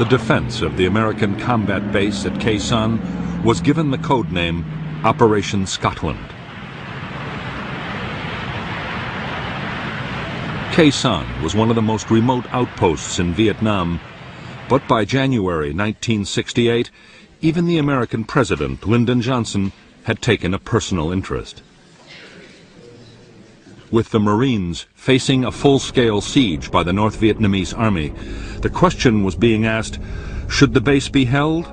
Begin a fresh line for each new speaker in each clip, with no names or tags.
The defense of the American combat base at Khe Sanh was given the code name Operation Scotland. Khe Sanh was one of the most remote outposts in Vietnam, but by January 1968, even the American president, Lyndon Johnson, had taken a personal interest. With the Marines facing a full-scale siege by the North Vietnamese army, the question was being asked, should the base be held,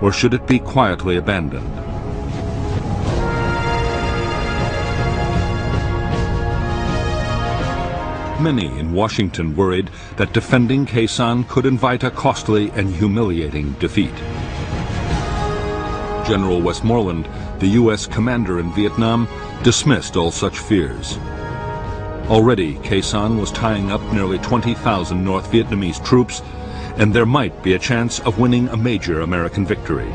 or should it be quietly abandoned? Many in Washington worried that defending Khe Sanh could invite a costly and humiliating defeat. General Westmoreland, the U.S. commander in Vietnam, dismissed all such fears. Already, Khe Sanh was tying up nearly 20,000 North Vietnamese troops, and there might be a chance of winning a major American victory.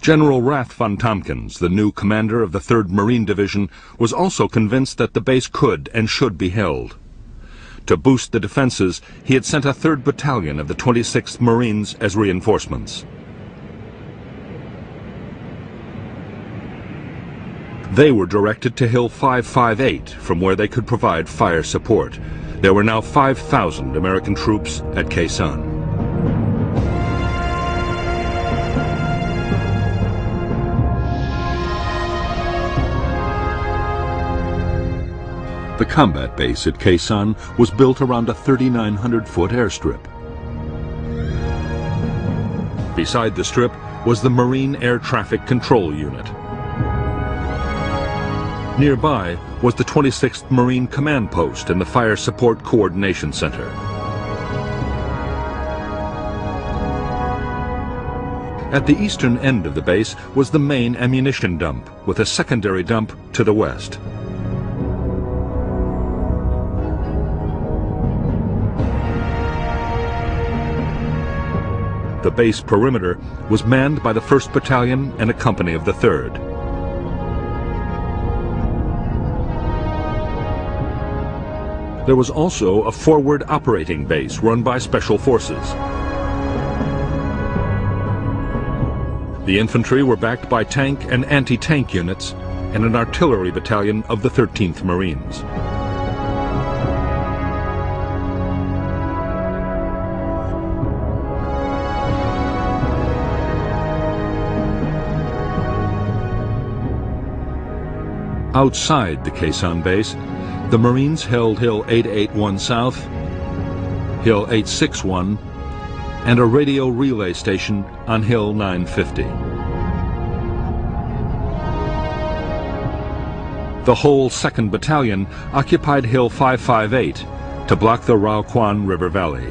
General Rath von Tompkins, the new commander of the 3rd Marine Division, was also convinced that the base could and should be held. To boost the defenses, he had sent a 3rd Battalion of the 26th Marines as reinforcements. They were directed to Hill 558, from where they could provide fire support. There were now 5,000 American troops at Khe Sanh. The combat base at Khe Sanh was built around a 3,900-foot airstrip. Beside the strip was the Marine Air Traffic Control Unit. Nearby was the 26th Marine Command Post and the Fire Support Coordination Center. At the eastern end of the base was the main ammunition dump, with a secondary dump to the west. The base perimeter was manned by the 1st Battalion and a company of the 3rd. There was also a forward operating base run by Special Forces. The infantry were backed by tank and anti-tank units and an artillery battalion of the 13th Marines. Outside the Khe Sanh base, the Marines held Hill 881 South, Hill 861, and a radio relay station on Hill 950. The whole 2nd Battalion occupied Hill 558 to block the Rao Quan River Valley.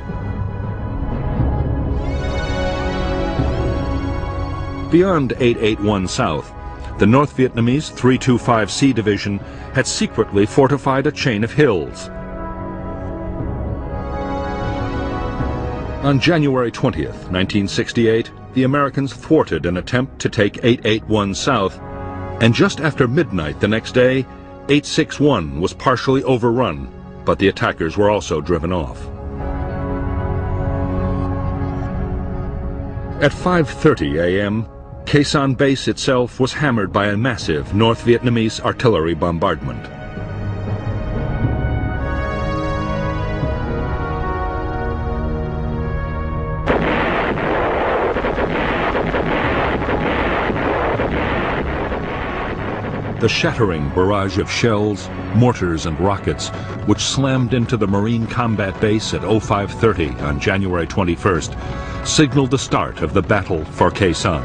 Beyond 881 South, the North Vietnamese 325C Division had secretly fortified a chain of hills. On January 20th, 1968, the Americans thwarted an attempt to take 881 South, and just after midnight the next day, 861 was partially overrun, but the attackers were also driven off. At 5:30 a.m., Khe Sanh base itself was hammered by a massive North Vietnamese artillery bombardment. The shattering barrage of shells, mortars and rockets, which slammed into the Marine combat base at 0530 on January 21st, signaled the start of the battle for Khe Sanh.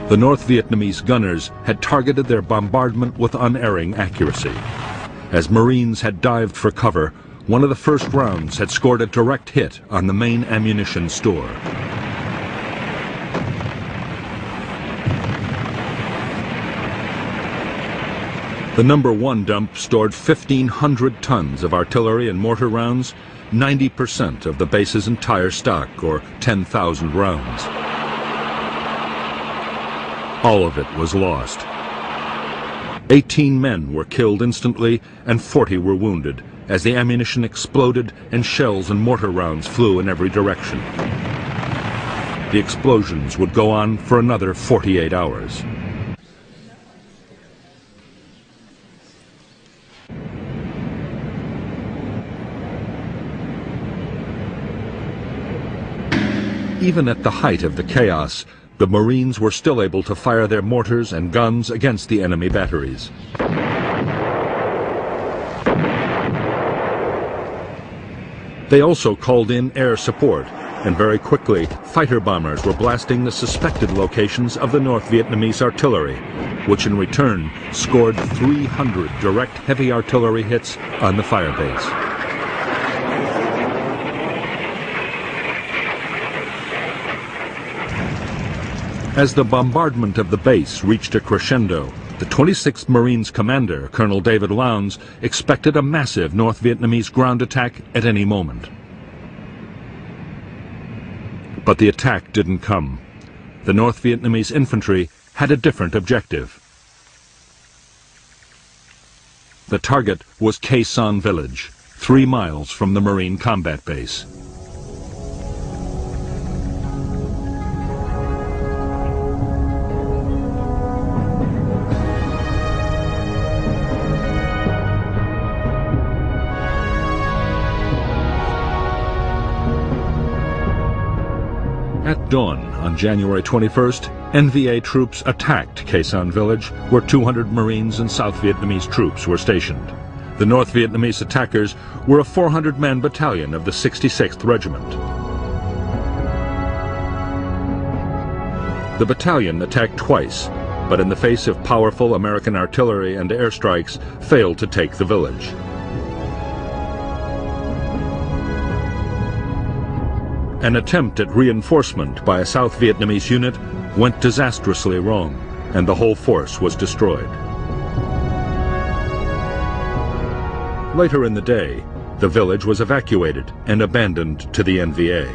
The North Vietnamese gunners had targeted their bombardment with unerring accuracy. As Marines had dived for cover, one of the first rounds had scored a direct hit on the main ammunition store. The No. 1 dump stored 1,500 tons of artillery and mortar rounds 90% of the base's entire stock, or 10,000 rounds. All of it was lost. 18 men were killed instantly and 40 were wounded as the ammunition exploded and shells and mortar rounds flew in every direction. The explosions would go on for another 48 hours. Even at the height of the chaos, the Marines were still able to fire their mortars and guns against the enemy batteries. They also called in air support, and very quickly, fighter bombers were blasting the suspected locations of the North Vietnamese artillery, which in return scored 300 direct heavy artillery hits on the firebase. As the bombardment of the base reached a crescendo, the 26th Marines commander, Colonel David Lowndes, expected a massive North Vietnamese ground attack at any moment. But the attack didn't come. The North Vietnamese infantry had a different objective. The target was Khe Sanh village, 3 miles from the Marine combat base. At dawn on January 21st, NVA troops attacked Khe Sanh village, where 200 Marines and South Vietnamese troops were stationed. The North Vietnamese attackers were a 400-man battalion of the 66th Regiment. The battalion attacked twice, but in the face of powerful American artillery and airstrikes, failed to take the village. An attempt at reinforcement by a South Vietnamese unit went disastrously wrong, and the whole force was destroyed. Later in the day, the village was evacuated and abandoned to the NVA.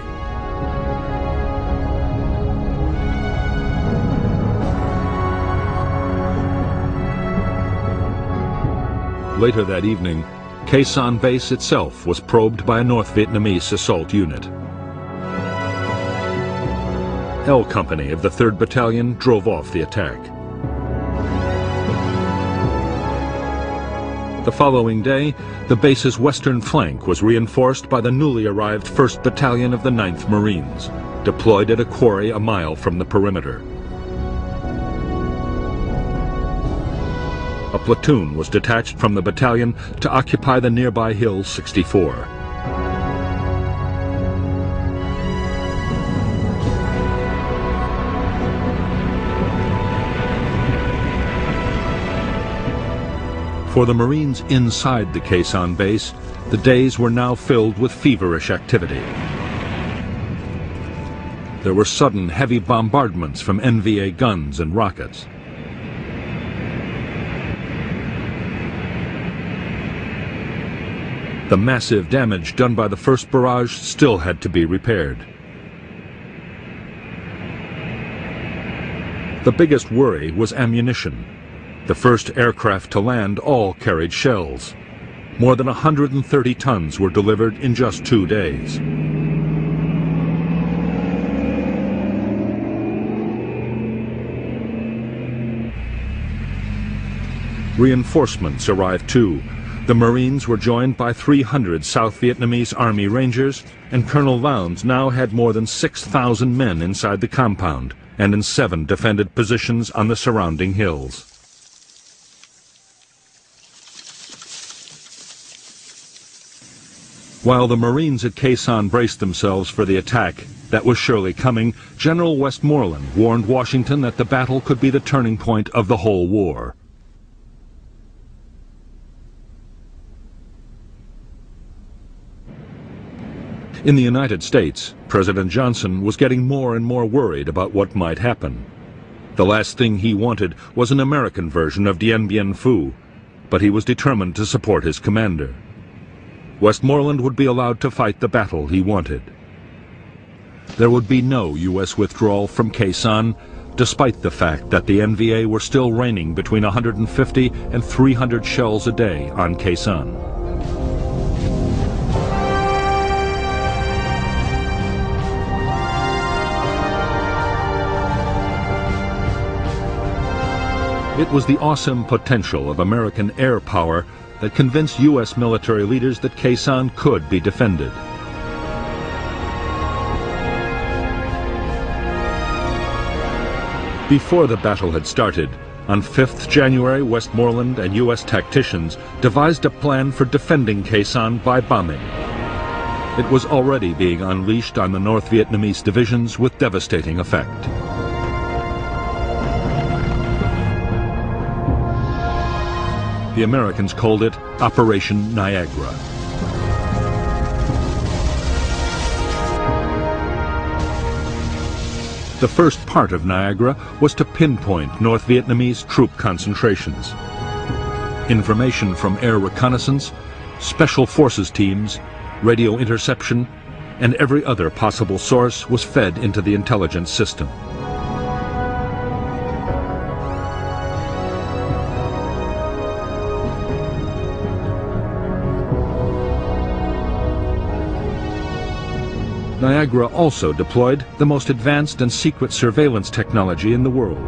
Later that evening, Khe Sanh base itself was probed by a North Vietnamese assault unit. L Company of the 3rd Battalion drove off the attack. The following day, the base's western flank was reinforced by the newly arrived 1st Battalion of the 9th Marines, deployed at a quarry a mile from the perimeter. A platoon was detached from the battalion to occupy the nearby hill 64. For the Marines inside the Khe Sanh base, the days were now filled with feverish activity. There were sudden heavy bombardments from NVA guns and rockets. The massive damage done by the first barrage still had to be repaired. The biggest worry was ammunition. The first aircraft to land all carried shells. More than 130 tons were delivered in just 2 days. Reinforcements arrived too. The Marines were joined by 300 South Vietnamese Army Rangers, and Colonel Lowndes now had more than 6,000 men inside the compound and in 7 defended positions on the surrounding hills. While the Marines at Khe Sanh braced themselves for the attack that was surely coming, General Westmoreland warned Washington that the battle could be the turning point of the whole war. In the United States, President Johnson was getting more and more worried about what might happen. The last thing he wanted was an American version of Dien Bien Phu, but he was determined to support his commander. Westmoreland would be allowed to fight the battle he wanted. There would be no U.S. withdrawal from Khe Sanh, despite the fact that the NVA were still raining between 150 and 300 shells a day on Khe Sanh. It was the awesome potential of American air power that convinced U.S. military leaders that Khe Sanh could be defended. Before the battle had started, on 5th January, Westmoreland and U.S. tacticians devised a plan for defending Khe Sanh by bombing. It was already being unleashed on the North Vietnamese divisions with devastating effect. The Americans called it Operation Niagara. The first part of Niagara was to pinpoint North Vietnamese troop concentrations. Information from air reconnaissance, special forces teams, radio interception, and every other possible source was fed into the intelligence system. Niagara also deployed the most advanced and secret surveillance technology in the world.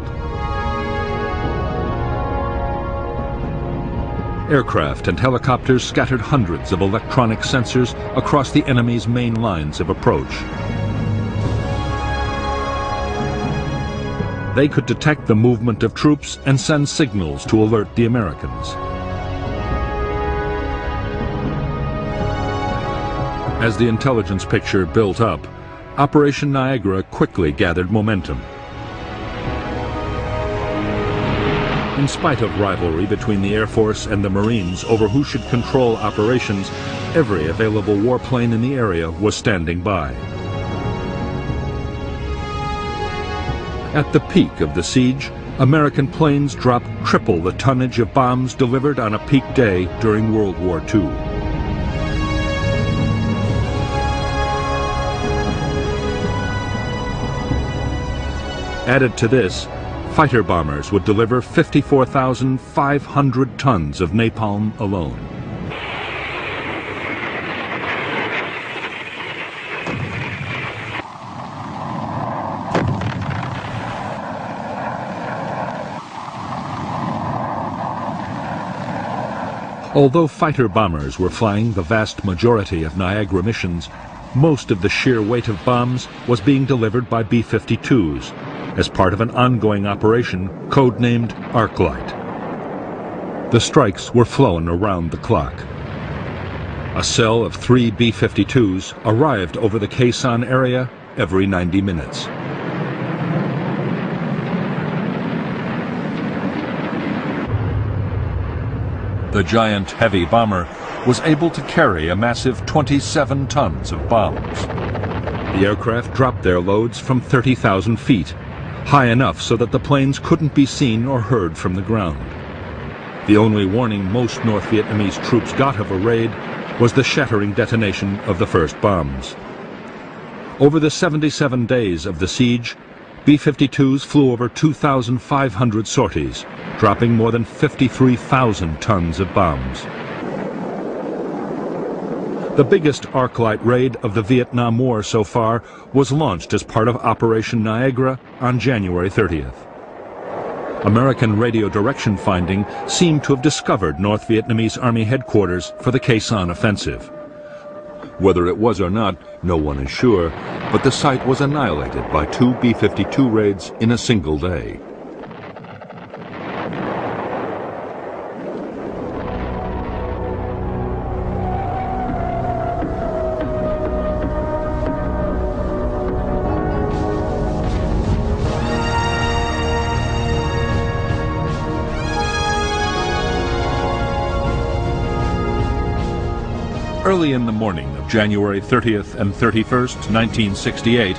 Aircraft and helicopters scattered hundreds of electronic sensors across the enemy's main lines of approach. They could detect the movement of troops and send signals to alert the Americans. As the intelligence picture built up, Operation Niagara quickly gathered momentum. In spite of rivalry between the Air Force and the Marines over who should control operations, every available warplane in the area was standing by. At the peak of the siege, American planes dropped triple the tonnage of bombs delivered on a peak day during World War II. Added to this, fighter bombers would deliver 54,500 tons of napalm alone. Although fighter bombers were flying the vast majority of Niagara missions, most of the sheer weight of bombs was being delivered by B-52s, as part of an ongoing operation codenamed Arclight. The strikes were flown around the clock. A cell of 3 B-52s arrived over the Khe Sanh area every 90 minutes. The giant heavy bomber was able to carry a massive 27 tons of bombs. The aircraft dropped their loads from 30,000 feet, high enough so that the planes couldn't be seen or heard from the ground. The only warning most North Vietnamese troops got of a raid was the shattering detonation of the first bombs. Over the 77 days of the siege, B-52s flew over 2,500 sorties, dropping more than 53,000 tons of bombs. The biggest Arclight raid of the Vietnam War so far was launched as part of Operation Niagara on January 30th. American radio direction finding seemed to have discovered North Vietnamese Army headquarters for the Khe Sanh offensive. Whether it was or not, no one is sure, but the site was annihilated by 2 B-52 raids in a single day. Early in the morning of January 30th and 31st, 1968,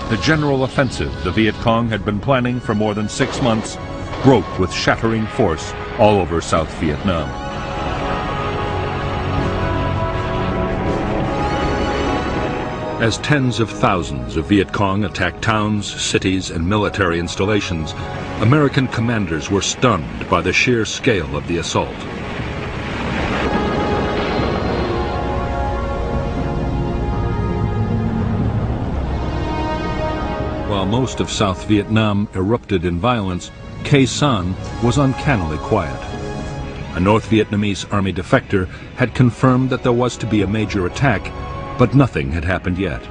the general offensive the Viet Cong had been planning for more than 6 months broke with shattering force all over South Vietnam. As tens of thousands of Viet Cong attacked towns, cities, and military installations, American commanders were stunned by the sheer scale of the assault. While most of South Vietnam erupted in violence, Khe Sanh was uncannily quiet. A North Vietnamese army defector had confirmed that there was to be a major attack, but nothing had happened yet.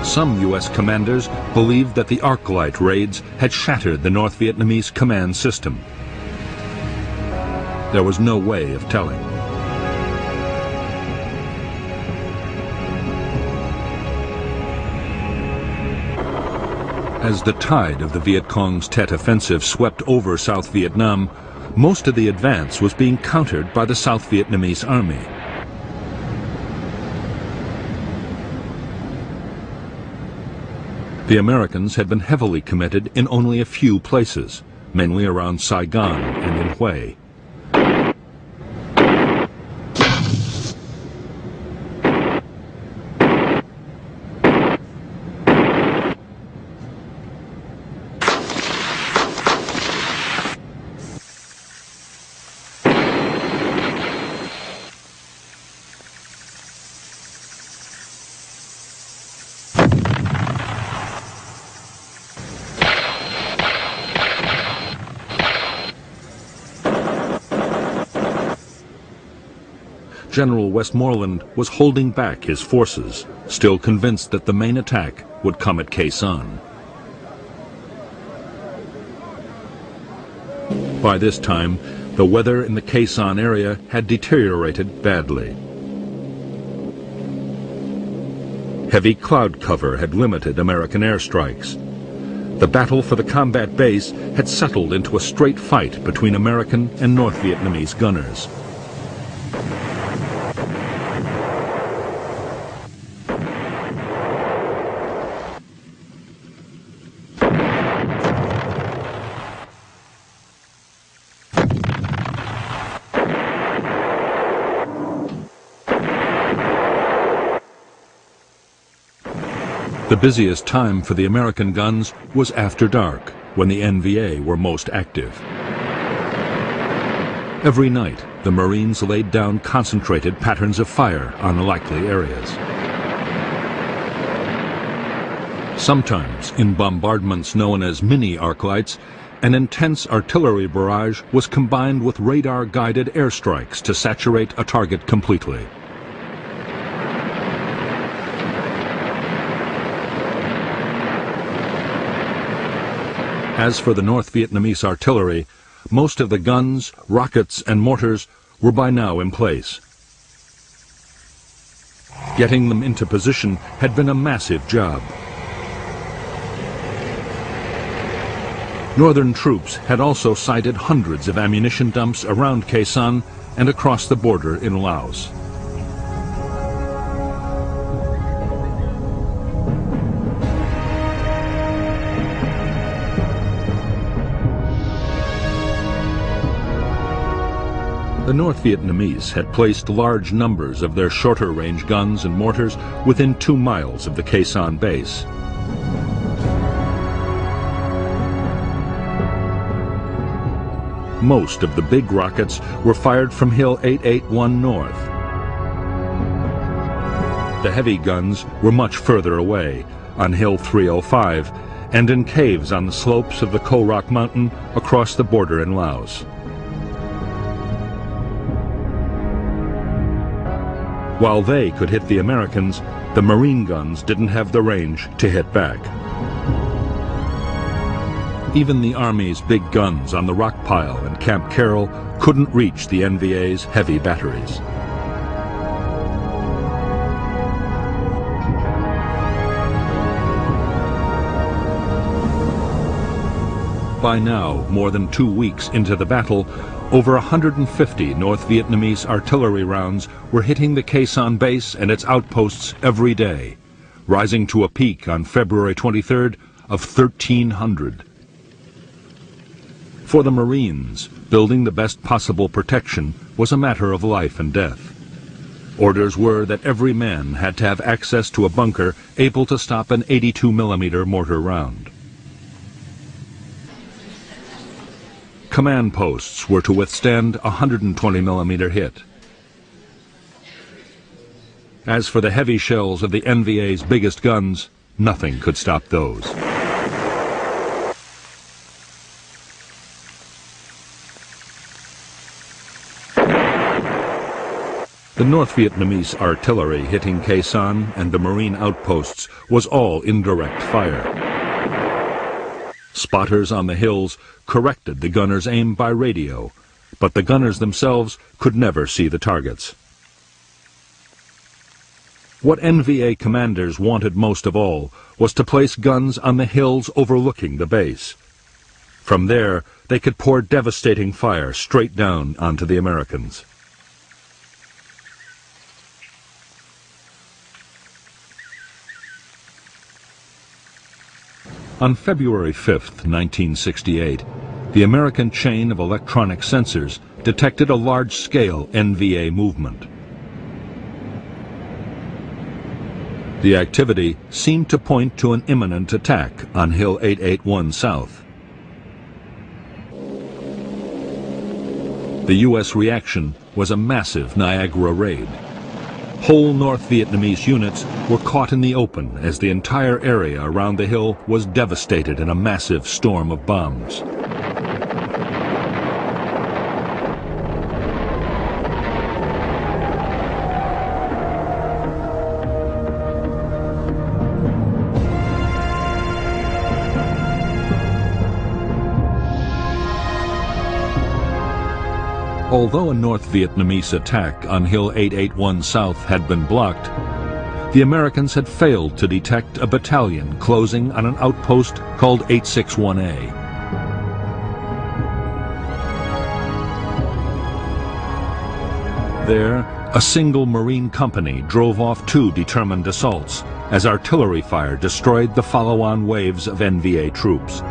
Some U.S. commanders believed that the Arclight raids had shattered the North Vietnamese command system. There was no way of telling. As the tide of the Viet Cong's Tet Offensive swept over South Vietnam, most of the advance was being countered by the South Vietnamese army. The Americans had been heavily committed in only a few places, mainly around Saigon and in Hue. General Westmoreland was holding back his forces, still convinced that the main attack would come at Khe Sanh. By this time, the weather in the Khe Sanh area had deteriorated badly. Heavy cloud cover had limited American airstrikes. The battle for the combat base had settled into a straight fight between American and North Vietnamese gunners. The busiest time for the American guns was after dark, when the NVA were most active. Every night, the Marines laid down concentrated patterns of fire on likely areas. Sometimes, in bombardments known as mini-arclights, an intense artillery barrage was combined with radar-guided airstrikes to saturate a target completely. As for the North Vietnamese artillery, most of the guns, rockets, and mortars were by now in place. Getting them into position had been a massive job. Northern troops had also sighted hundreds of ammunition dumps around Khe Sanh and across the border in Laos. The North Vietnamese had placed large numbers of their shorter-range guns and mortars within 2 miles of the Khe Sanh base. Most of the big rockets were fired from Hill 881 North. The heavy guns were much further away, on Hill 305, and in caves on the slopes of the Ko Rock Mountain across the border in Laos. While they could hit the Americans, the Marine guns didn't have the range to hit back. Even the Army's big guns on the Rock Pile and Camp Carroll couldn't reach the NVA's heavy batteries. By now, more than 2 weeks into the battle, over 150 North Vietnamese artillery rounds were hitting the Khe Sanh base and its outposts every day, rising to a peak on February 23rd of 1,300. For the Marines, building the best possible protection was a matter of life and death. Orders were that every man had to have access to a bunker able to stop an 82mm mortar round. Command posts were to withstand a 120mm hit. As for the heavy shells of the NVA's biggest guns, nothing could stop those. The North Vietnamese artillery hitting Khe Sanh and the Marine outposts was all indirect fire. Spotters on the hills corrected the gunners' aim by radio, but the gunners themselves could never see the targets. What NVA commanders wanted most of all was to place guns on the hills overlooking the base. From there, they could pour devastating fire straight down onto the Americans. On February 5, 1968, the American chain of electronic sensors detected a large-scale NVA movement. The activity seemed to point to an imminent attack on Hill 881 South. The U.S. reaction was a massive Niagara raid. Whole North Vietnamese units were caught in the open as the entire area around the hill was devastated in a massive storm of bombs. Although a North Vietnamese attack on Hill 881 South had been blocked, the Americans had failed to detect a battalion closing on an outpost called 861A. There, a single Marine company drove off two determined assaults as artillery fire destroyed the follow-on waves of NVA troops.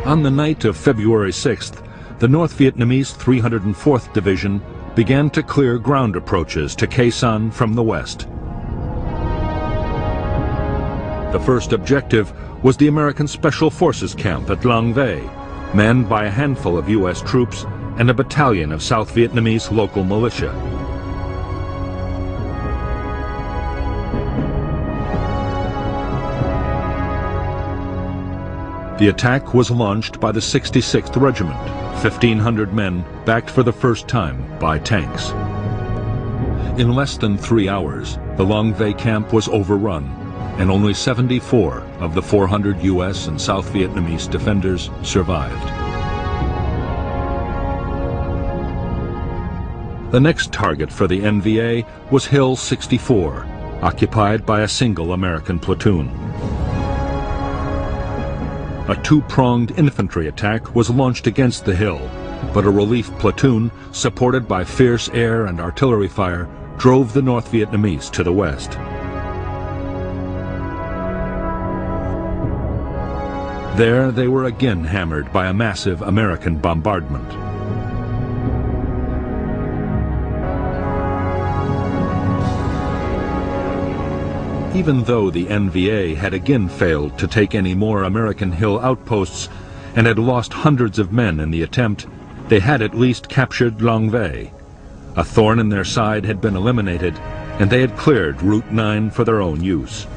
On the night of February 6th, the North Vietnamese 304th Division began to clear ground approaches to Khe Sanh from the west. The first objective was the American Special Forces camp at Long Vây, manned by a handful of U.S. troops and a battalion of South Vietnamese local militia. The attack was launched by the 66th Regiment, 1,500 men backed for the first time by tanks. In less than 3 hours, the Long Vây camp was overrun, and only 74 of the 400 U.S. and South Vietnamese defenders survived. The next target for the NVA was Hill 64, occupied by a single American platoon. A two-pronged infantry attack was launched against the hill, but a relief platoon, supported by fierce air and artillery fire, drove the North Vietnamese to the west. There they were again hammered by a massive American bombardment. Even though the NVA had again failed to take any more American hill outposts and had lost hundreds of men in the attempt, they had at least captured Long Vây. A thorn in their side had been eliminated, and they had cleared Route 9 for their own use.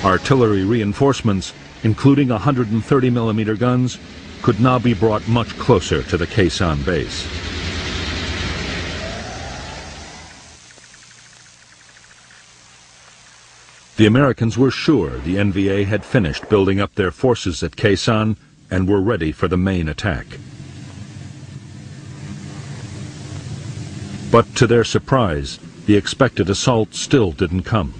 Artillery reinforcements, including 130mm guns, could now be brought much closer to the Khe Sanh base. The Americans were sure the NVA had finished building up their forces at Khe Sanh and were ready for the main attack. But to their surprise, the expected assault still didn't come.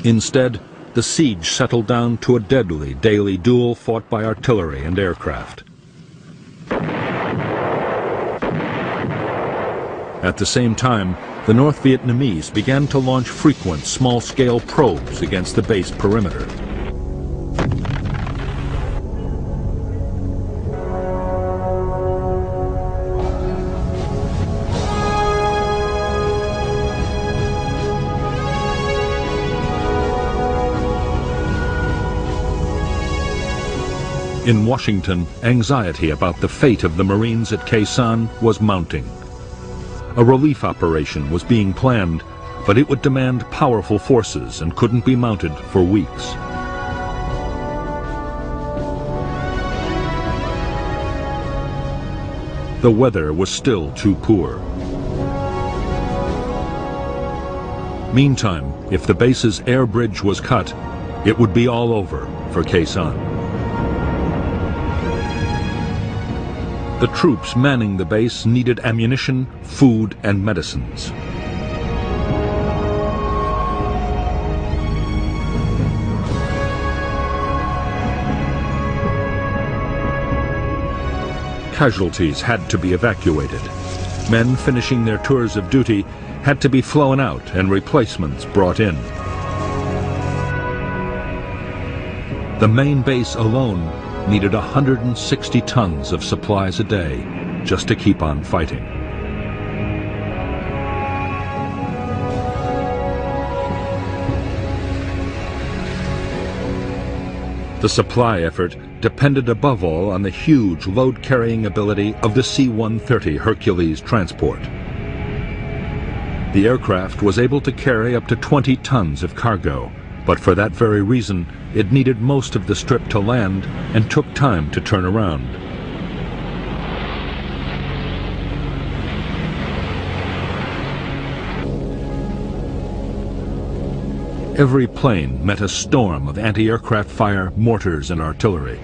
Instead, the siege settled down to a deadly daily duel fought by artillery and aircraft. At the same time, the North Vietnamese began to launch frequent small-scale probes against the base perimeter. In Washington, anxiety about the fate of the Marines at Khe Sanh was mounting. A relief operation was being planned, but it would demand powerful forces and couldn't be mounted for weeks. The weather was still too poor. Meantime, if the base's air bridge was cut, it would be all over for Khe Sanh. The troops manning the base needed ammunition, food, and medicines. Casualties had to be evacuated. Men finishing their tours of duty had to be flown out and replacements brought in. The main base alone needed 160 tons of supplies a day just to keep on fighting. The supply effort depended above all on the huge load-carrying ability of the C-130 Hercules transport. The aircraft was able to carry up to 20 tons of cargo, but for that very reason, it needed most of the strip to land and took time to turn around. Every plane met a storm of anti-aircraft fire, mortars, and artillery.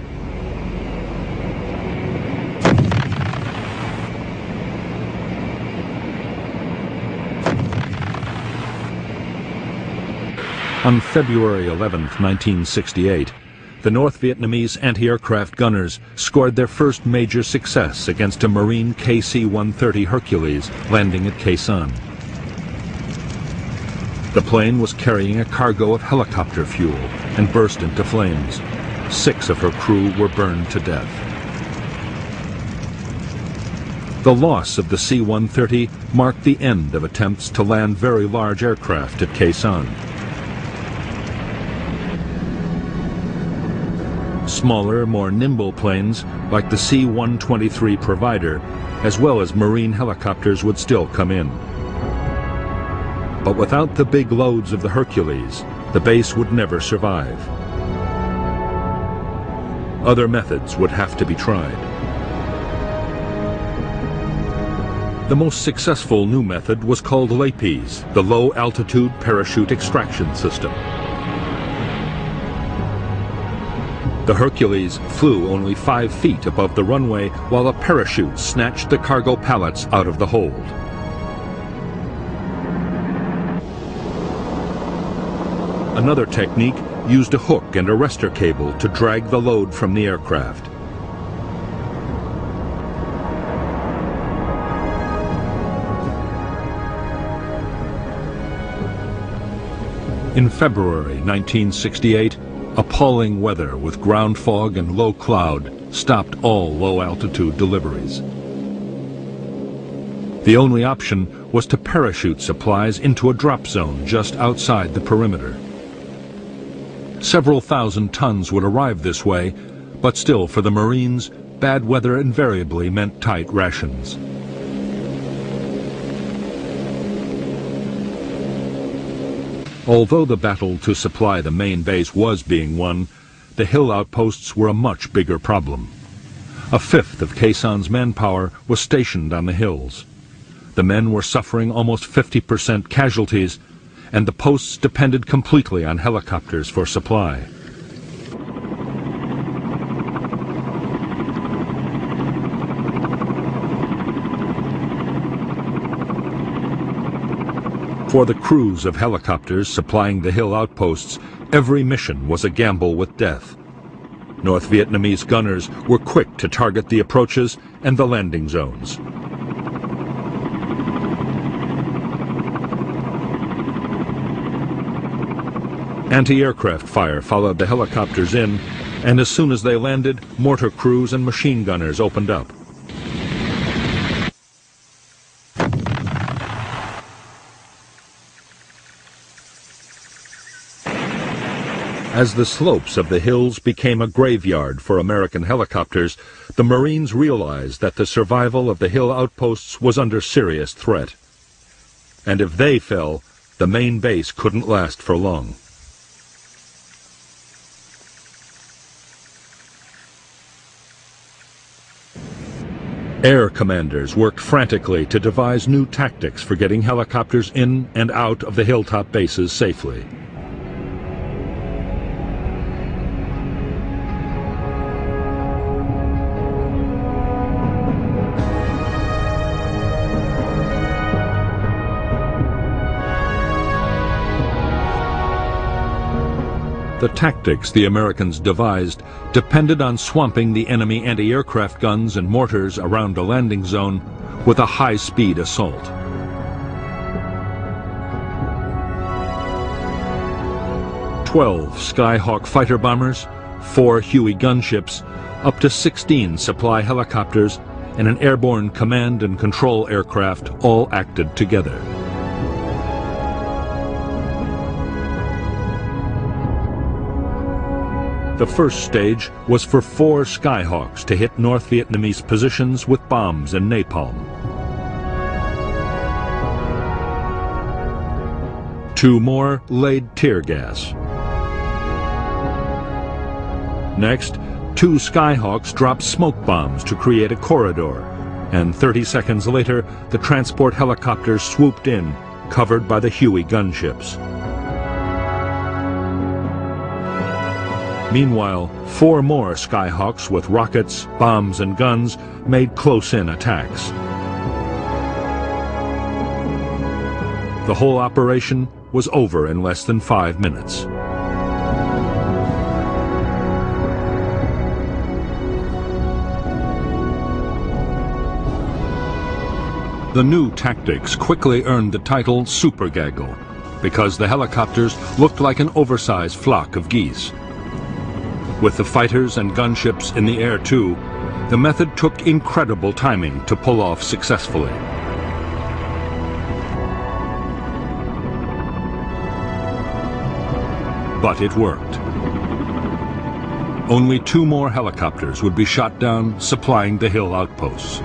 On February 11, 1968, the North Vietnamese anti-aircraft gunners scored their first major success against a Marine KC-130 Hercules landing at Khe Sanh. The plane was carrying a cargo of helicopter fuel and burst into flames. 6 of her crew were burned to death. The loss of the C-130 marked the end of attempts to land very large aircraft at Khe Sanh. Smaller, more nimble planes like the C-123 Provider, as well as Marine helicopters, would still come in. But without the big loads of the Hercules, the base would never survive. Other methods would have to be tried. The most successful new method was called LAPES, the Low-Altitude Parachute Extraction System. The Hercules flew only 5 feet above the runway while a parachute snatched the cargo pallets out of the hold. Another technique used a hook and arrestor cable to drag the load from the aircraft. In February 1968, appalling weather with ground fog and low cloud stopped all low-altitude deliveries. The only option was to parachute supplies into a drop zone just outside the perimeter. Several thousand tons would arrive this way, but still for the Marines, bad weather invariably meant tight rations. Although the battle to supply the main base was being won, the hill outposts were a much bigger problem. A fifth of Khe Sanh's manpower was stationed on the hills. The men were suffering almost 50% casualties, and the posts depended completely on helicopters for supply. For the crews of helicopters supplying the hill outposts, every mission was a gamble with death. North Vietnamese gunners were quick to target the approaches and the landing zones. Anti-aircraft fire followed the helicopters in, and as soon as they landed, mortar crews and machine gunners opened up. As the slopes of the hills became a graveyard for American helicopters, the Marines realized that the survival of the hill outposts was under serious threat. And if they fell, the main base couldn't last for long. Air commanders worked frantically to devise new tactics for getting helicopters in and out of the hilltop bases safely. The tactics the Americans devised depended on swamping the enemy anti-aircraft guns and mortars around a landing zone with a high-speed assault. "12 Skyhawk fighter bombers, 4 Huey gunships, up to 16 supply helicopters, and an airborne command and control aircraft all acted together. The first stage was for 4 Skyhawks to hit North Vietnamese positions with bombs and napalm. 2 more laid tear gas. Next, 2 Skyhawks dropped smoke bombs to create a corridor, and 30 seconds later, the transport helicopters swooped in, covered by the Huey gunships. Meanwhile, 4 more Skyhawks with rockets, bombs, and guns made close-in attacks. The whole operation was over in less than 5 minutes. The new tactics quickly earned the title Super Gaggle, because the helicopters looked like an oversized flock of geese. With the fighters and gunships in the air too, the method took incredible timing to pull off successfully. But it worked. Only 2 more helicopters would be shot down, supplying the hill outposts.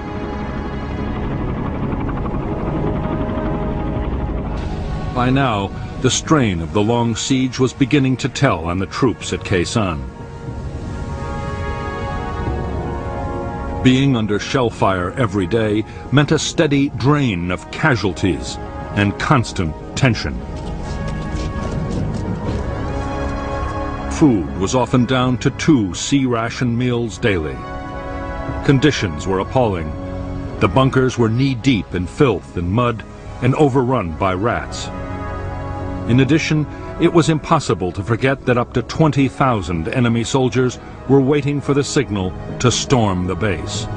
By now, the strain of the long siege was beginning to tell on the troops at Khe Sanh. Being under shell fire every day meant a steady drain of casualties and constant tension. Food was often down to 2 C-ration meals daily. Conditions were appalling. The bunkers were knee-deep in filth and mud and overrun by rats. In addition, it was impossible to forget that up to 20,000 enemy soldiers were waiting for the signal to storm the base.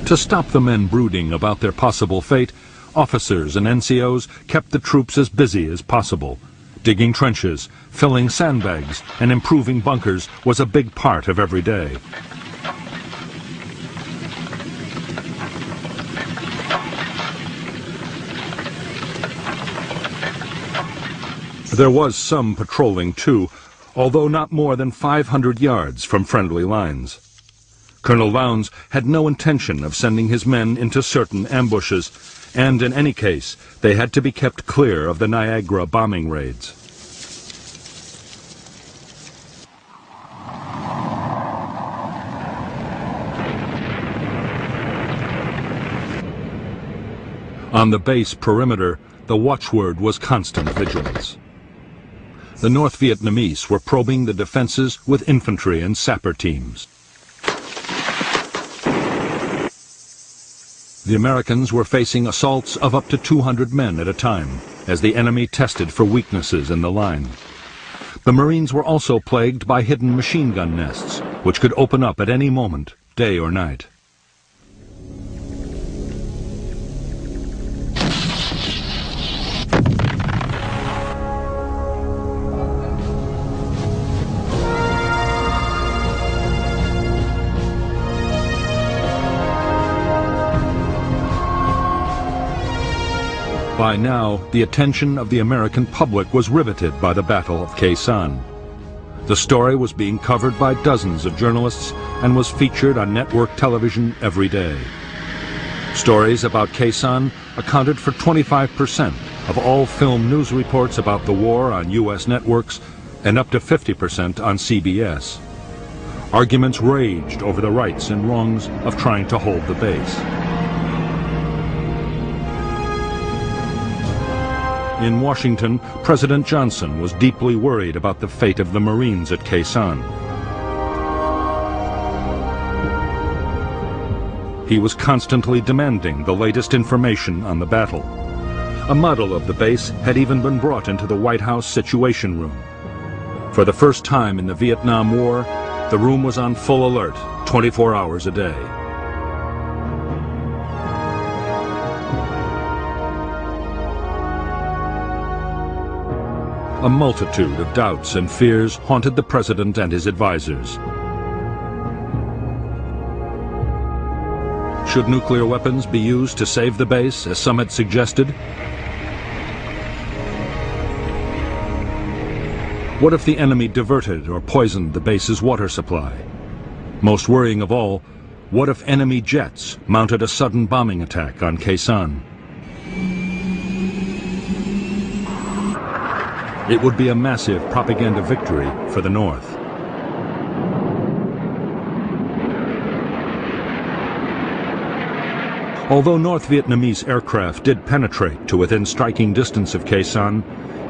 To stop the men brooding about their possible fate, officers and NCOs kept the troops as busy as possible. Digging trenches, filling sandbags, and improving bunkers was a big part of every day. There was some patrolling too, although not more than 500 yards from friendly lines. Colonel Lowndes had no intention of sending his men into certain ambushes, and in any case, they had to be kept clear of the Niagara bombing raids. On the base perimeter, the watchword was constant vigilance. The North Vietnamese were probing the defenses with infantry and sapper teams. The Americans were facing assaults of up to 200 men at a time, as the enemy tested for weaknesses in the line. The Marines were also plagued by hidden machine gun nests, which could open up at any moment, day or night. By now, the attention of the American public was riveted by the Battle of Khe Sanh. The story was being covered by dozens of journalists and was featured on network television every day. Stories about Khe Sanh accounted for 25% of all film news reports about the war on U.S. networks and up to 50% on CBS. Arguments raged over the rights and wrongs of trying to hold the base. In Washington, President Johnson was deeply worried about the fate of the Marines at Khe Sanh. He was constantly demanding the latest information on the battle. A model of the base had even been brought into the White House Situation Room. For the first time in the Vietnam War, the room was on full alert, 24 hours a day. A multitude of doubts and fears haunted the president and his advisors. Should nuclear weapons be used to save the base, as some had suggested? What if the enemy diverted or poisoned the base's water supply? Most worrying of all, what if enemy jets mounted a sudden bombing attack on Khe Sanh? It would be a massive propaganda victory for the North. Although North Vietnamese aircraft did penetrate to within striking distance of Khe Sanh,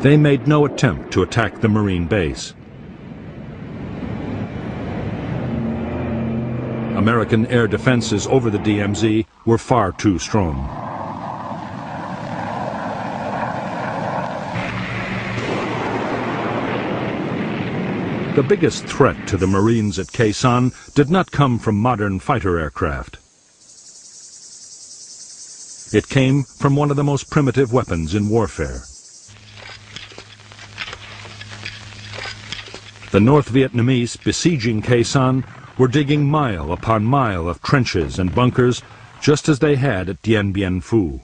they made no attempt to attack the Marine base. American air defenses over the DMZ were far too strong. The biggest threat to the Marines at Khe Sanh did not come from modern fighter aircraft. It came from one of the most primitive weapons in warfare. The North Vietnamese besieging Khe Sanh were digging mile upon mile of trenches and bunkers, just as they had at Dien Bien Phu.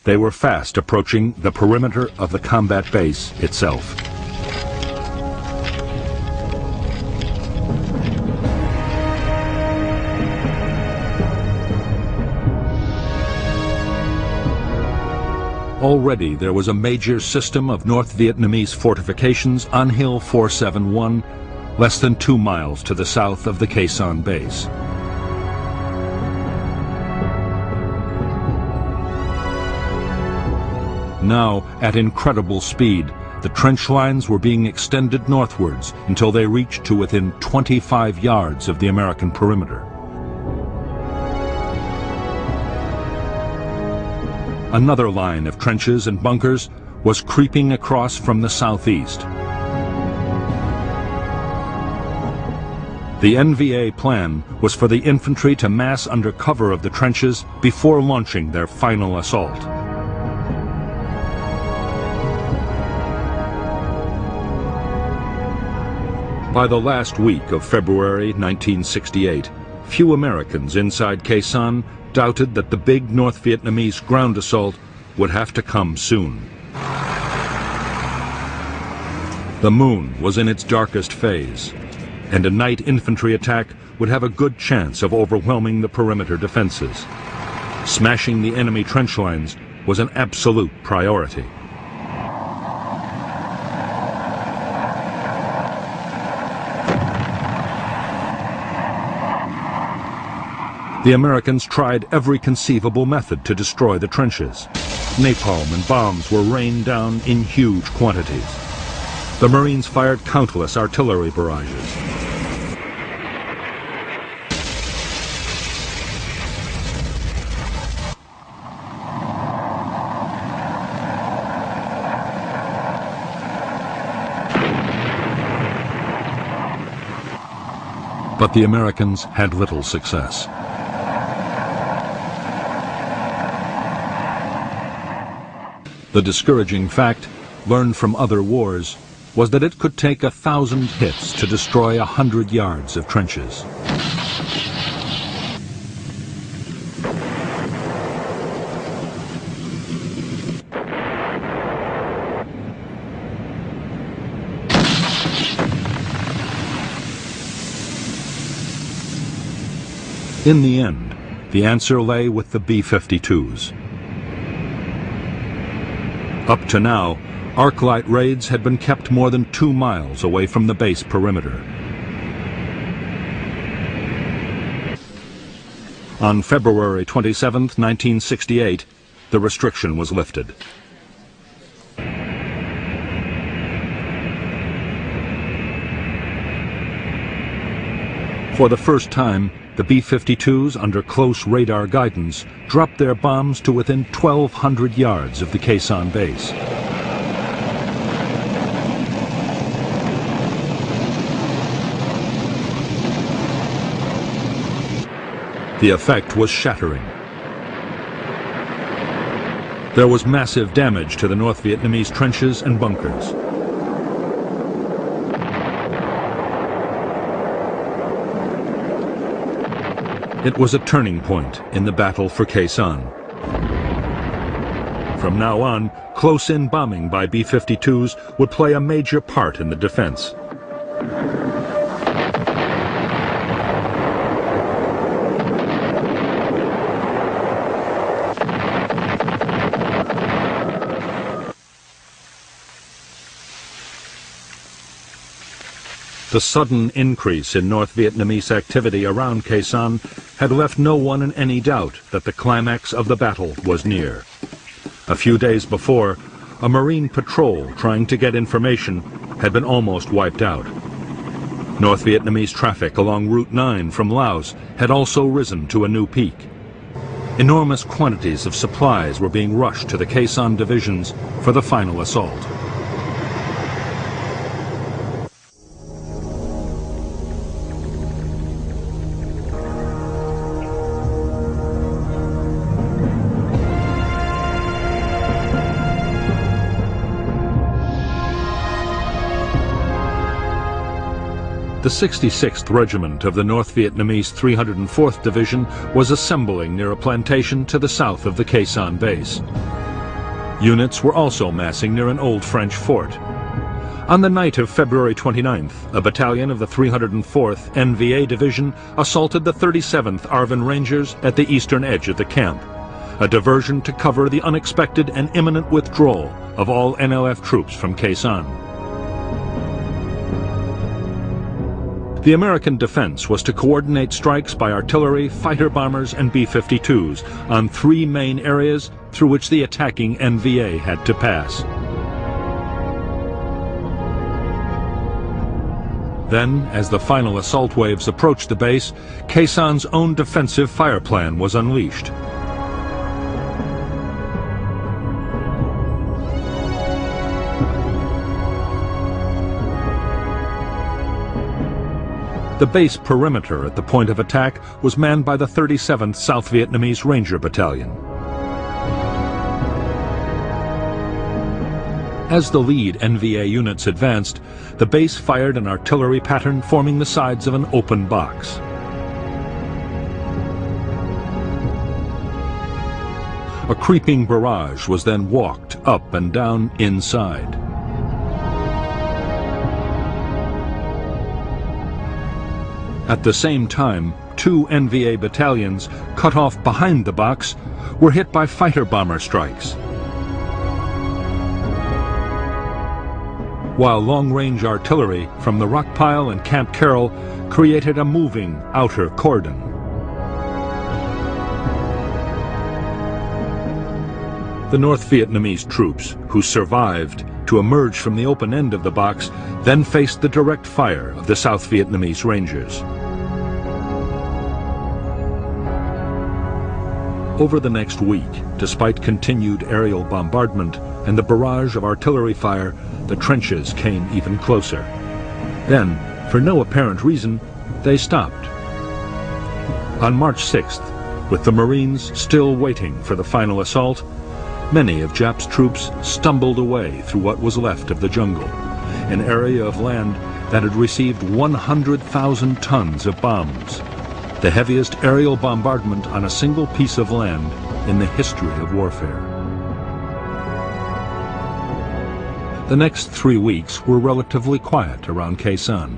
They were fast approaching the perimeter of the combat base itself. Already there was a major system of North Vietnamese fortifications on Hill 471, less than 2 miles to the south of the Khe Sanh base. Now, at incredible speed, the trench lines were being extended northwards until they reached to within 25 yards of the American perimeter. Another line of trenches and bunkers was creeping across from the southeast. The NVA plan was for the infantry to mass under cover of the trenches before launching their final assault. By the last week of February 1968, few Americans inside Khe Sanh doubted that the big North Vietnamese ground assault would have to come soon. The moon was in its darkest phase, and a night infantry attack would have a good chance of overwhelming the perimeter defenses. Smashing the enemy trench lines was an absolute priority. The Americans tried every conceivable method to destroy the trenches. Napalm and bombs were rained down in huge quantities. The Marines fired countless artillery barrages. But the Americans had little success. The discouraging fact, learned from other wars, was that it could take 1,000 hits to destroy 100 yards of trenches. In the end, the answer lay with the B-52s. Up to now, arc-light raids had been kept more than 2 miles away from the base perimeter. On February 27, 1968, the restriction was lifted. For the first time, the B-52s, under close radar guidance, dropped their bombs to within 1,200 yards of the Khe Sanh base. The effect was shattering. There was massive damage to the North Vietnamese trenches and bunkers. It was a turning point in the battle for Khe Sanh. From now on, close-in bombing by B-52s would play a major part in the defense. The sudden increase in North Vietnamese activity around Khe Sanh had left no one in any doubt that the climax of the battle was near. A few days before, a Marine patrol trying to get information had been almost wiped out. North Vietnamese traffic along Route 9 from Laos had also risen to a new peak. Enormous quantities of supplies were being rushed to the Khe Sanh divisions for the final assault. The 66th Regiment of the North Vietnamese 304th Division was assembling near a plantation to the south of the Khe Sanh base. Units were also massing near an old French fort. On the night of February 29th, a battalion of the 304th NVA Division assaulted the 37th Arvin Rangers at the eastern edge of the camp, a diversion to cover the unexpected and imminent withdrawal of all NLF troops from Khe Sanh. The American defense was to coordinate strikes by artillery, fighter bombers, and B-52s on 3 main areas through which the attacking NVA had to pass. Then, as the final assault waves approached the base, Khe Sanh's own defensive fire plan was unleashed. The base perimeter at the point of attack was manned by the 37th South Vietnamese Ranger Battalion. As the lead NVA units advanced, the base fired an artillery pattern forming the sides of an open box. A creeping barrage was then walked up and down inside. At the same time, 2 NVA battalions, cut off behind the box, were hit by fighter bomber strikes. While long-range artillery from the Rockpile and Camp Carroll created a moving outer cordon. The North Vietnamese troops, who survived to emerge from the open end of the box, then faced the direct fire of the South Vietnamese Rangers. Over the next week, despite continued aerial bombardment and the barrage of artillery fire, the trenches came even closer. Then, for no apparent reason, they stopped. On March 6th, with the Marines still waiting for the final assault, many of Jap's troops stumbled away through what was left of the jungle, an area of land that had received 100,000 tons of bombs, the heaviest aerial bombardment on a single piece of land in the history of warfare. The next 3 weeks were relatively quiet around Khe Sanh.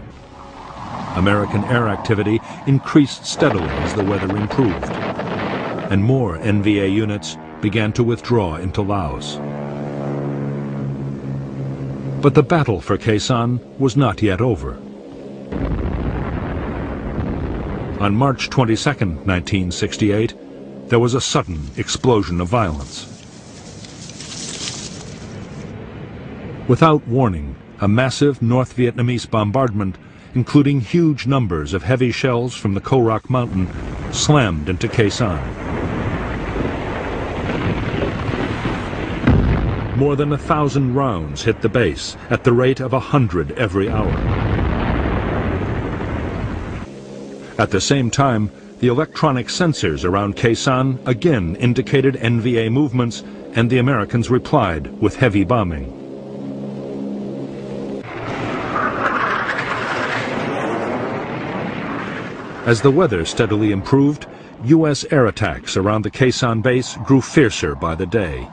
American air activity increased steadily as the weather improved, and more NVA units began to withdraw into Laos. But the battle for Khe Sanh was not yet over. On March 22, 1968, there was a sudden explosion of violence. Without warning, a massive North Vietnamese bombardment, including huge numbers of heavy shells from the Ko Rock Mountain, slammed into Khe Sanh. More than 1,000 rounds hit the base at the rate of 100 every hour. At the same time, the electronic sensors around Khe Sanh again indicated NVA movements, and the Americans replied with heavy bombing. As the weather steadily improved, U.S. air attacks around the Khe Sanh base grew fiercer by the day.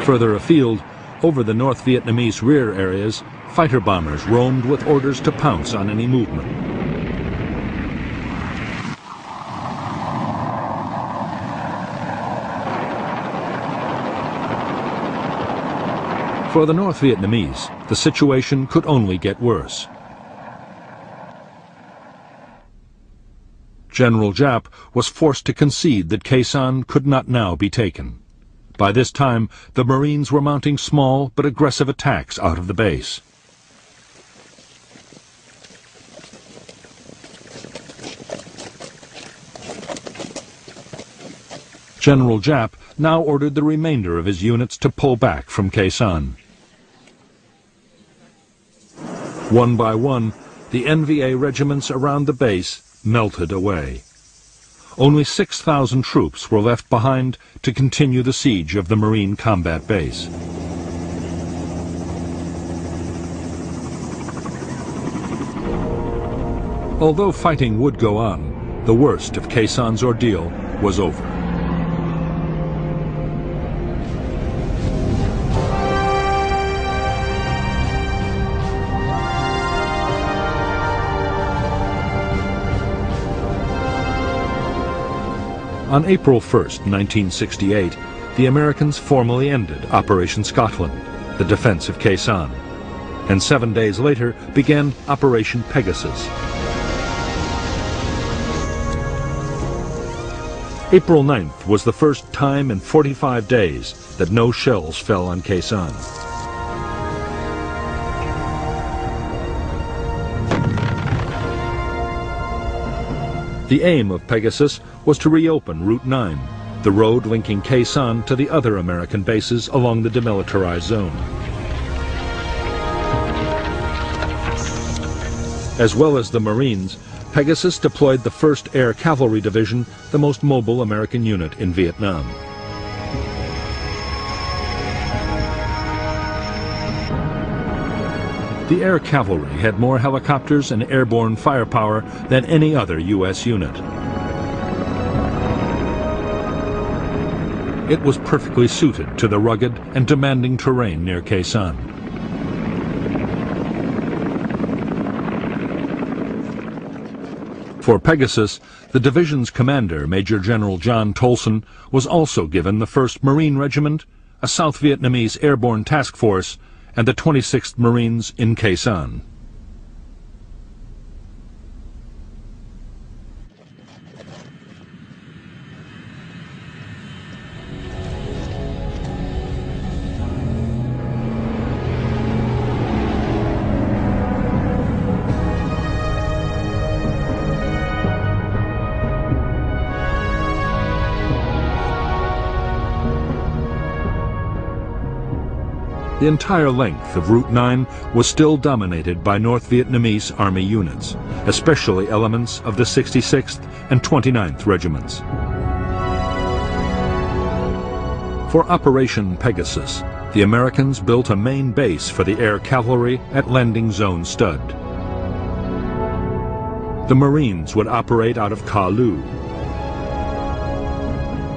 Further afield, over the North Vietnamese rear areas, fighter bombers roamed with orders to pounce on any movement. For the North Vietnamese, the situation could only get worse. General Giap was forced to concede that Khe Sanh could not now be taken. By this time, the Marines were mounting small but aggressive attacks out of the base. General Giap now ordered the remainder of his units to pull back from Khe Sanh. One by one, the NVA regiments around the base melted away. Only 6,000 troops were left behind to continue the siege of the Marine combat base. Although fighting would go on, the worst of Khe Sanh's ordeal was over. On April 1, 1968, the Americans formally ended Operation Scotland, the defense of Khe Sanh, and 7 days later began Operation Pegasus. April 9th was the first time in 45 days that no shells fell on Khe Sanh. The aim of Pegasus was to reopen Route 9, the road linking Khe Sanh to the other American bases along the demilitarized zone. As well as the Marines, Pegasus deployed the 1st Air Cavalry Division, the most mobile American unit in Vietnam. The Air Cavalry had more helicopters and airborne firepower than any other U.S. unit. It was perfectly suited to the rugged and demanding terrain near Khe Sanh. For Pegasus, the division's commander, Major General John Tolson, was also given the 1st Marine Regiment, a South Vietnamese airborne task force, and the 26th Marines in Khe Sanh. The entire length of Route 9 was still dominated by North Vietnamese Army units, especially elements of the 66th and 29th Regiments. For Operation Pegasus, the Americans built a main base for the air cavalry at Landing Zone Stud. The Marines would operate out of Ka Lu.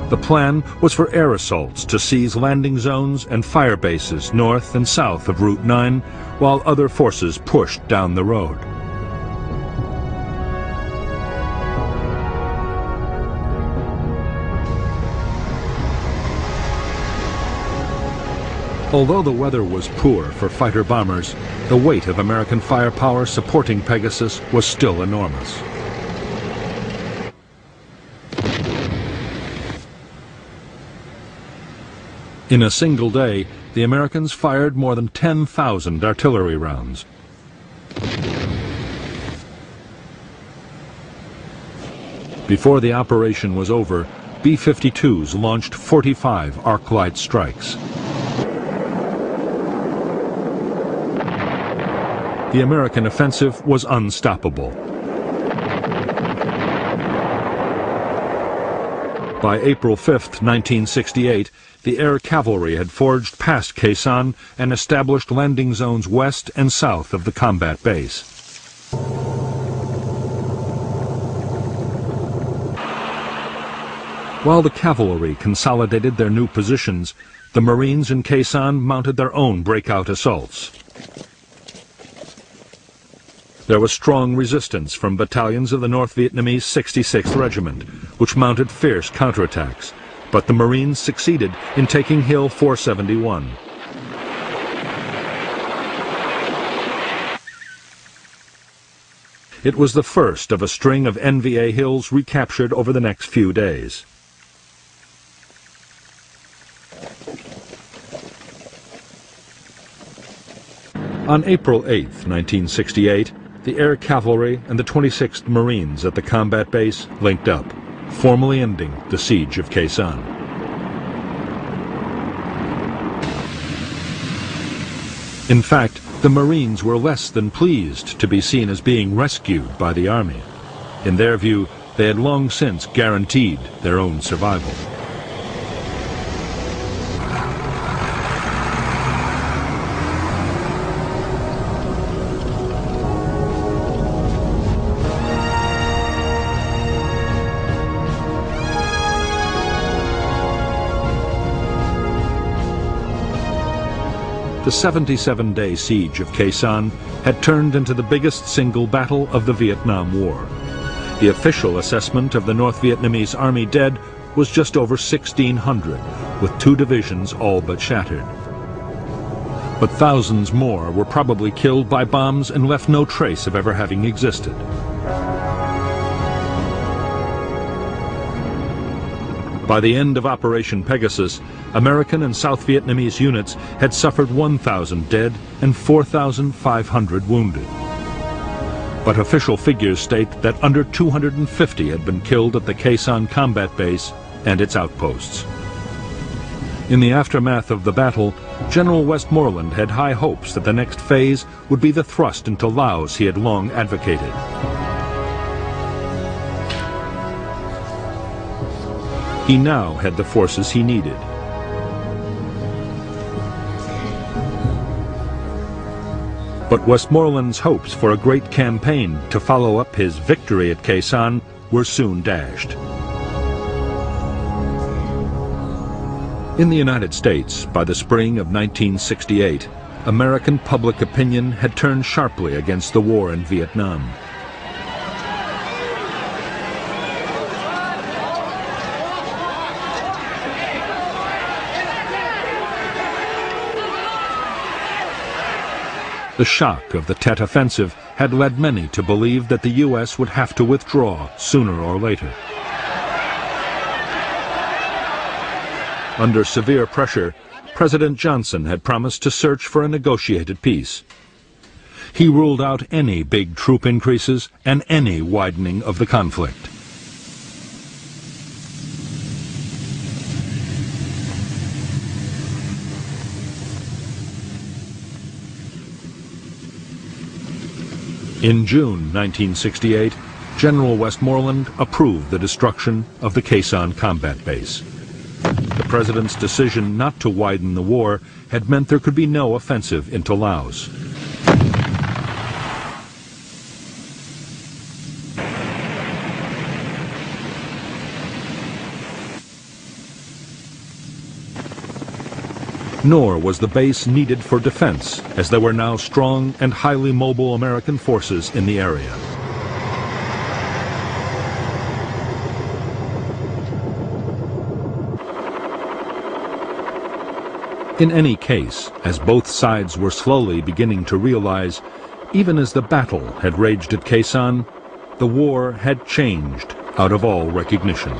The plan was for air assaults to seize landing zones and fire bases north and south of Route 9, while other forces pushed down the road. Although the weather was poor for fighter-bombers, the weight of American firepower supporting Pegasus was still enormous. In a single day, the Americans fired more than 10,000 artillery rounds. Before the operation was over, B-52s launched 45 arc-light strikes. The American offensive was unstoppable. By April 5, 1968, the air cavalry had forged past Khe Sanh and established landing zones west and south of the combat base. While the cavalry consolidated their new positions, the Marines in Khe Sanh mounted their own breakout assaults. There was strong resistance from battalions of the North Vietnamese 66th Regiment, which mounted fierce counterattacks, but the Marines succeeded in taking Hill 471. It was the first of a string of NVA hills recaptured over the next few days. On April 8, 1968, the air cavalry and the 26th Marines at the combat base linked up, formally ending the siege of Khe Sanh. In fact, the Marines were less than pleased to be seen as being rescued by the Army. In their view, they had long since guaranteed their own survival. The 77-day siege of Khe Sanh had turned into the biggest single battle of the Vietnam War. The official assessment of the North Vietnamese Army dead was just over 1,600, with 2 divisions all but shattered. But thousands more were probably killed by bombs and left no trace of ever having existed. By the end of Operation Pegasus, American and South Vietnamese units had suffered 1,000 dead and 4,500 wounded. But official figures state that under 250 had been killed at the Khe Sanh combat base and its outposts. In the aftermath of the battle, General Westmoreland had high hopes that the next phase would be the thrust into Laos he had long advocated. He now had the forces he needed. But Westmoreland's hopes for a great campaign to follow up his victory at Khe Sanh were soon dashed. In the United States, by the spring of 1968, American public opinion had turned sharply against the war in Vietnam. The shock of the Tet Offensive had led many to believe that the U.S. would have to withdraw sooner or later. Under severe pressure, President Johnson had promised to search for a negotiated peace. He ruled out any big troop increases and any widening of the conflict. In June 1968, General Westmoreland approved the destruction of the Khe Sanh combat base. The president's decision not to widen the war had meant there could be no offensive into Laos. Nor was the base needed for defense, as there were now strong and highly mobile American forces in the area. In any case, as both sides were slowly beginning to realize, even as the battle had raged at Khe Sanh, the war had changed out of all recognition.